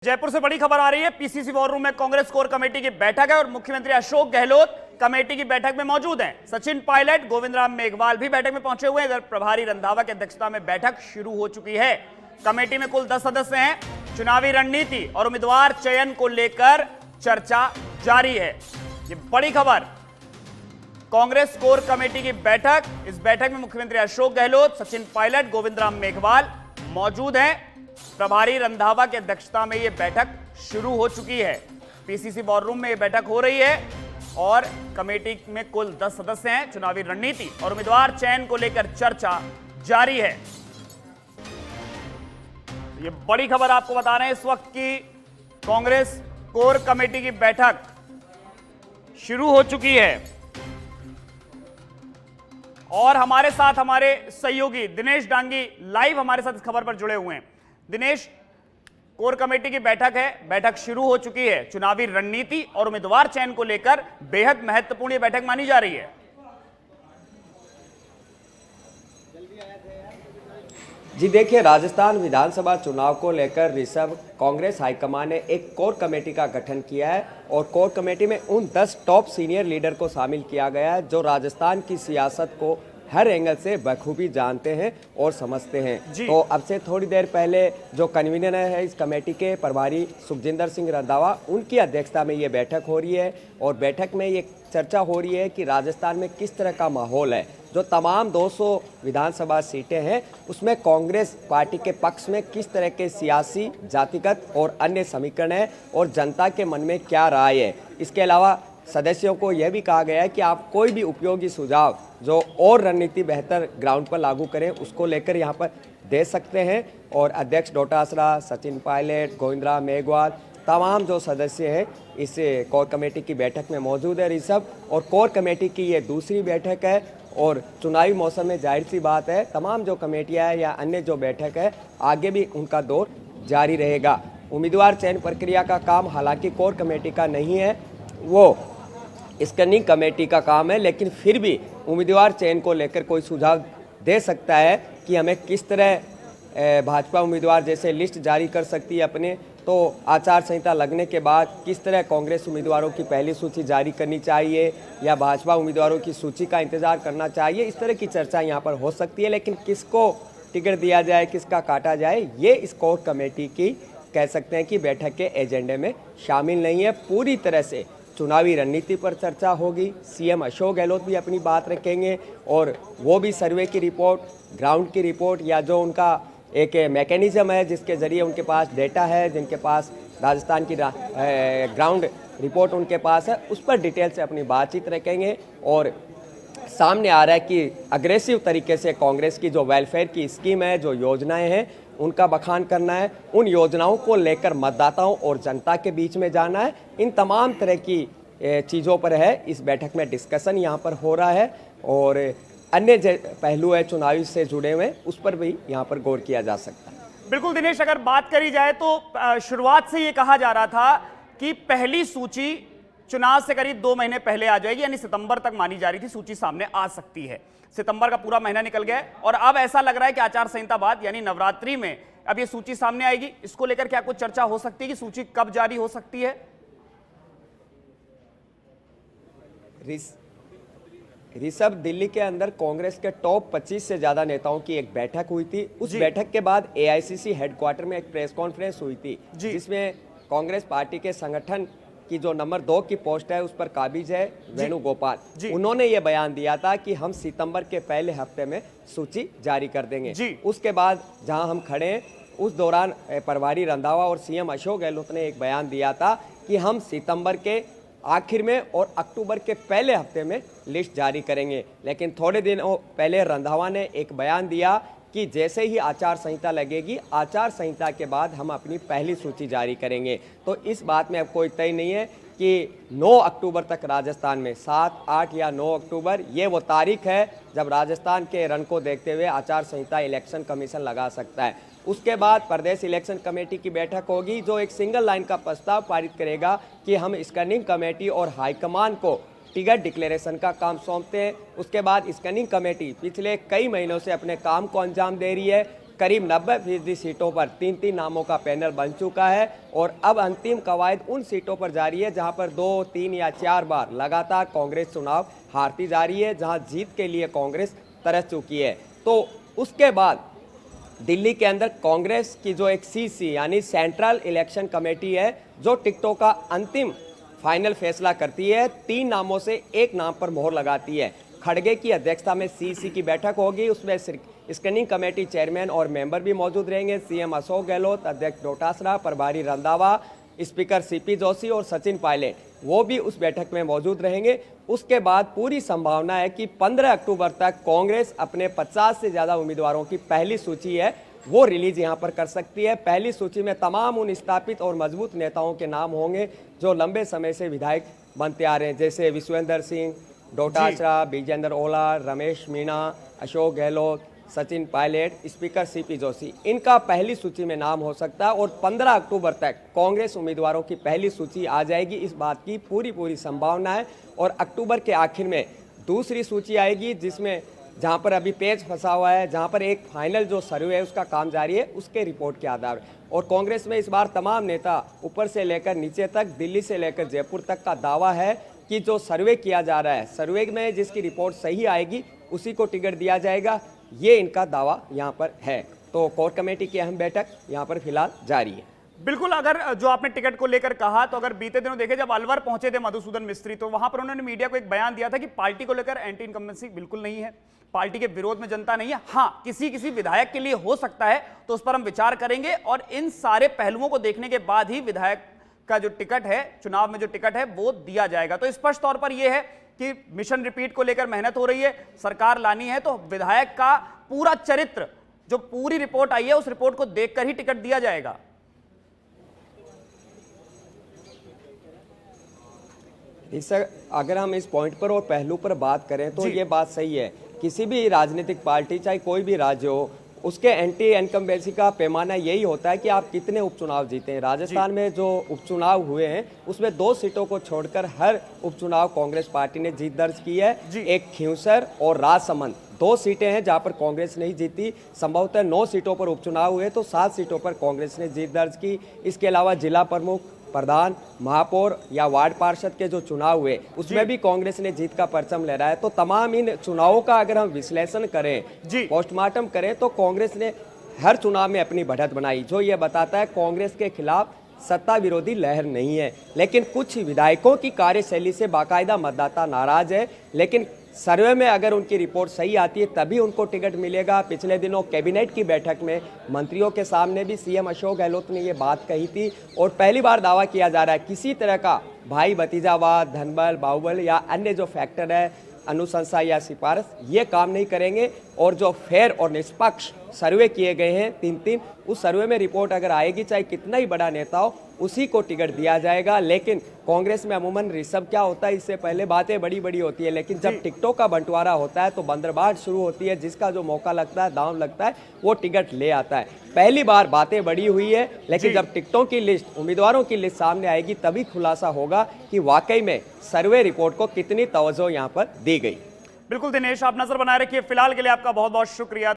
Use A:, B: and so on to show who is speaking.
A: जयपुर से बड़ी खबर आ रही है। पीसीसी वॉर रूम में कांग्रेस कोर कमेटी की बैठक है और मुख्यमंत्री अशोक गहलोत कमेटी की बैठक में मौजूद हैं। सचिन पायलट, गोविंद राम मेघवाल भी बैठक में पहुंचे हुए हैं। इधर प्रभारी रंधावा की अध्यक्षता में बैठक शुरू हो चुकी है। कमेटी में कुल 10 सदस्य हैं। चुनावी रणनीति और उम्मीदवार चयन को लेकर चर्चा जारी है। ये बड़ी खबर, कांग्रेस कोर कमेटी की बैठक। इस बैठक में मुख्यमंत्री अशोक गहलोत, सचिन पायलट, गोविंद राम मेघवाल मौजूद हैं। प्रभारी रंधावा की अध्यक्षता में यह बैठक शुरू हो चुकी है। पीसीसी वॉर रूम में यह बैठक हो रही है और कमेटी में कुल 10 सदस्य हैं। चुनावी रणनीति और उम्मीदवार चयन को लेकर चर्चा जारी है। यह बड़ी खबर आपको बता रहे हैं इस वक्त की कांग्रेस कोर कमेटी की बैठक शुरू हो चुकी है और हमारे साथ हमारे सहयोगी दिनेश डांगी लाइव हमारे साथ इस खबर पर जुड़े हुए हैं। दिनेश, कोर कमेटी की बैठक है, बैठक शुरू हो चुकी है। चुनावी रणनीति और उम्मीदवार चयन को लेकर बेहद महत्वपूर्ण ये बैठक मानी जा रही है।
B: जी देखिए, राजस्थान विधानसभा चुनाव को लेकर ऋषभ कांग्रेस हाईकमान ने एक कोर कमेटी का गठन किया है और कोर कमेटी में उन 10 टॉप सीनियर लीडर को शामिल किया गया है जो राजस्थान की सियासत को हर एंगल से बखूबी जानते हैं और समझते हैं। तो अब से थोड़ी देर पहले जो कन्वीनर है इस कमेटी के प्रभारी सुखजिंदर सिंह रंधावा, उनकी अध्यक्षता में ये बैठक हो रही है और बैठक में ये चर्चा हो रही है कि राजस्थान में किस तरह का माहौल है। जो तमाम 200 विधानसभा सीटें हैं उसमें कांग्रेस पार्टी के पक्ष में किस तरह के सियासी, जातिगत और अन्य समीकरण है और जनता के मन में क्या राय है। इसके अलावा सदस्यों को यह भी कहा गया है कि आप कोई भी उपयोगी सुझाव जो और रणनीति बेहतर ग्राउंड पर लागू करें उसको लेकर यहाँ पर दे सकते हैं। और अध्यक्ष डोटासरा, सचिन पायलट, गोविंद राम मेघवाल, तमाम जो सदस्य हैं इस कोर कमेटी की बैठक में मौजूद है ऋषभ। और कोर कमेटी की ये दूसरी बैठक है और चुनावी मौसम में जाहिर सी बात है तमाम जो कमेटियाँ हैं या अन्य जो बैठक है आगे भी उनका दौर जारी रहेगा। उम्मीदवार चयन प्रक्रिया का काम हालांकि कोर कमेटी का नहीं है, वो स्क्रीनिंग कमेटी का काम है, लेकिन फिर भी उम्मीदवार चयन को लेकर कोई सुझाव दे सकता है कि हमें किस तरह भाजपा उम्मीदवार जैसे लिस्ट जारी कर सकती है अपने, तो आचार संहिता लगने के बाद किस तरह कांग्रेस उम्मीदवारों की पहली सूची जारी करनी चाहिए या भाजपा उम्मीदवारों की सूची का इंतजार करना चाहिए। इस तरह की चर्चा यहाँ पर हो सकती है, लेकिन किसको टिकट दिया जाए, किसका काटा जाए, ये इस कोर कमेटी की कह सकते हैं कि बैठक के एजेंडे में शामिल नहीं है। पूरी तरह से चुनावी रणनीति पर चर्चा होगी। सीएम अशोक गहलोत भी अपनी बात रखेंगे और वो भी सर्वे की रिपोर्ट, ग्राउंड की रिपोर्ट या जो उनका एक मैकेनिज्म है जिसके ज़रिए उनके पास डेटा है, जिनके पास राजस्थान की ग्राउंड रिपोर्ट उनके पास है, उस पर डिटेल से अपनी बातचीत रखेंगे। और सामने आ रहा है कि अग्रेसिव तरीके से कांग्रेस की जो वेलफेयर की स्कीम है, जो योजनाएं हैं, उनका बखान करना है, उन योजनाओं को लेकर मतदाताओं और जनता के बीच में जाना है। इन तमाम तरह की चीज़ों पर है इस बैठक में डिस्कशन यहाँ पर हो रहा है और अन्य पहलू है चुनावी से जुड़े हुए, उस पर भी यहाँ पर गौर किया जा सकता है।
A: बिल्कुल दिनेश, अगर बात करी जाए तो शुरुआत से ये कहा जा रहा था कि पहली सूची चुनाव से करीब 2 महीने पहले आ जाएगी, यानी सितंबर तक मानी जा रही थी सूची सामने आ सकती है। सितंबर का पूरा महीना निकल गया है और अब ऐसा लग रहा है कि आचार संहिता बाद यानी नवरात्रि में अब ये सूची सामने आएगी। इसको लेकर क्या कुछ चर्चा हो सकती है कि सूची कब जारी हो सकती है?
B: ऋषभ, दिल्ली के अंदर कांग्रेस के टॉप 25 से ज्यादा नेताओं की एक बैठक हुई थी। उस बैठक के बाद एआईसीसी हेडक्वार्टर में एक प्रेस कॉन्फ्रेंस हुई थी जिसमें कांग्रेस पार्टी के संगठन की जो नंबर 2 की पोस्ट है उस पर काबिज है वेणुगोपाल, उन्होंने ये बयान दिया था कि हम सितंबर के पहले हफ्ते में सूची जारी कर देंगे। उसके बाद जहां हम खड़े हैं उस दौरान प्रभारी रंधावा और सीएम अशोक गहलोत ने एक बयान दिया था कि हम सितंबर के आखिर में और अक्टूबर के पहले हफ्ते में लिस्ट जारी करेंगे। लेकिन थोड़े दिन पहले रंधावा ने एक बयान दिया कि जैसे ही आचार संहिता लगेगी, आचार संहिता के बाद हम अपनी पहली सूची जारी करेंगे। तो इस बात में अब कोई तय नहीं है कि 9 अक्टूबर तक राजस्थान में 7, 8 या 9 अक्टूबर ये वो तारीख है जब राजस्थान के रन को देखते हुए आचार संहिता इलेक्शन कमीशन लगा सकता है। उसके बाद प्रदेश इलेक्शन कमेटी की बैठक होगी जो एक सिंगल लाइन का प्रस्ताव पारित करेगा कि हम स्क्रीनिंग कमेटी और हाईकमान को टिकट डिक्लेरेशन का काम सौंपते हैं। उसके बाद स्क्रीनिंग कमेटी पिछले कई महीनों से अपने काम को अंजाम दे रही है। करीब 90% सीटों पर 3-3 नामों का पैनल बन चुका है और अब अंतिम कवायद उन सीटों पर जारी है जहां पर 2, 3 या 4 बार लगातार कांग्रेस चुनाव हारती जा रही है, जहां जीत के लिए कांग्रेस तरस चुकी है। तो उसके बाद दिल्ली के अंदर कांग्रेस की जो एक सीसी यानी सेंट्रल इलेक्शन कमेटी है, जो टिकटों का अंतिम फाइनल फैसला करती है, 3 नामों से एक नाम पर मोहर लगाती है। खड़गे की अध्यक्षता में सीसी की बैठक होगी, उसमें स्क्रीनिंग कमेटी चेयरमैन और मेंबर भी मौजूद रहेंगे। सीएम अशोक गहलोत, अध्यक्ष डोटासरा, प्रभारी रंधावा, स्पीकर सीपी जोशी और सचिन पायलट वो भी उस बैठक में मौजूद रहेंगे। उसके बाद पूरी संभावना है कि 15 अक्टूबर तक कांग्रेस अपने 50 से ज़्यादा उम्मीदवारों की पहली सूची है वो रिलीज यहां पर कर सकती है। पहली सूची में तमाम उन स्थापित और मजबूत नेताओं के नाम होंगे जो लंबे समय से विधायक बनते आ रहे हैं, जैसे विश्वेंद्र सिंह, डोटासरा, विजेंद्र ओला, रमेश मीणा, अशोक गहलोत, सचिन पायलट, स्पीकर सीपी जोशी, इनका पहली सूची में नाम हो सकता है। और 15 अक्टूबर तक कांग्रेस उम्मीदवारों की पहली सूची आ जाएगी, इस बात की पूरी संभावना है। और अक्टूबर के आखिर में दूसरी सूची आएगी, जिसमें जहां पर अभी पेच फंसा हुआ है, जहां पर एक फाइनल जो सर्वे है उसका काम जारी है, उसके रिपोर्ट के आधार पर। और कांग्रेस में इस बार तमाम नेता ऊपर से लेकर नीचे तक, दिल्ली से लेकर जयपुर तक का दावा है कि जो सर्वे किया जा रहा है, सर्वे में जिसकी रिपोर्ट सही आएगी उसी को टिकट दिया जाएगा, ये इनका दावा यहाँ पर है। तो कोर कमेटी की अहम बैठक यहाँ पर फिलहाल जारी है।
A: बिल्कुल, अगर जो आपने टिकट को लेकर कहा, तो अगर बीते दिनों देखे जब अलवर पहुंचे थे मधुसूदन मिस्त्री, तो वहां पर उन्होंने मीडिया को एक बयान दिया था कि पार्टी को लेकर एंटी इनकम्बेंसी बिल्कुल नहीं है, पार्टी के विरोध में जनता नहीं है। हां, किसी विधायक के लिए हो सकता है तो उस पर हम विचार करेंगे और इन सारे पहलुओं को देखने के बाद ही विधायक का जो टिकट है, चुनाव में जो टिकट है वो दिया जाएगा। तो स्पष्ट तौर पर यह है कि मिशन रिपीट को लेकर मेहनत हो रही है, सरकार लानी है, तो विधायक का पूरा चरित्र, जो पूरी रिपोर्ट आई है उस रिपोर्ट को देखकर ही टिकट दिया जाएगा।
B: सर, अगर हम इस पॉइंट पर और पहलू पर बात करें तो ये बात सही है, किसी भी राजनीतिक पार्टी चाहे कोई भी राज्य हो, उसके एंटी इनकम्बेंसी का पैमाना यही होता है कि आप कितने उपचुनाव जीते हैं। राजस्थान में जो उपचुनाव हुए हैं उसमें 2 सीटों को छोड़कर हर उपचुनाव कांग्रेस पार्टी ने जीत दर्ज की है। एक खींवसर और राजसमंद 2 सीटें हैं जहां पर कांग्रेस नहीं जीती। संभवतः 9 सीटों पर उपचुनाव हुए तो 7 सीटों पर कांग्रेस ने जीत दर्ज की। इसके अलावा जिला प्रमुख, प्रधान, महापौर या वार्ड पार्षद के जो चुनाव हुए उसमें भी कांग्रेस ने जीत का परचम लहराया है। तो तमाम इन चुनावों का अगर हम विश्लेषण करें, पोस्टमार्टम करें, तो कांग्रेस ने हर चुनाव में अपनी बढ़त बनाई, जो ये बताता है कांग्रेस के खिलाफ सत्ता विरोधी लहर नहीं है। लेकिन कुछ विधायकों की कार्यशैली से बाकायदा मतदाता नाराज है, लेकिन सर्वे में अगर उनकी रिपोर्ट सही आती है तभी उनको टिकट मिलेगा। पिछले दिनों कैबिनेट की बैठक में मंत्रियों के सामने भी सीएम अशोक गहलोत ने ये बात कही थी और पहली बार दावा किया जा रहा है किसी तरह का भाई भतीजावाद, धनबल, बाहुबल या अन्य जो फैक्टर है, अनुशंसा या सिफारिश, ये काम नहीं करेंगे। और जो फेयर और निष्पक्ष सर्वे किए गए हैं 3-3, उस सर्वे में रिपोर्ट अगर आएगी, चाहे कितना ही बड़ा नेता हो, उसी को टिकट दिया जाएगा। लेकिन कांग्रेस में अमूमन रिसर्व क्या होता है, इससे पहले बातें बड़ी होती है, लेकिन जब टिकटों का बंटवारा होता है तो बंदरबाट शुरू होती है। जिसका जो मौका लगता है, दांव लगता है, वो टिकट ले आता है। पहली बार बातें बड़ी हुई है, लेकिन जब टिकटों की लिस्ट, उम्मीदवारों की लिस्ट सामने आएगी तभी खुलासा होगा कि वाकई में सर्वे रिपोर्ट को कितनी तवज्जो यहाँ पर दी गई।
A: बिल्कुल दिनेश, आप नजर बनाए रखिए। फिलहाल के लिए आपका बहुत बहुत शुक्रिया।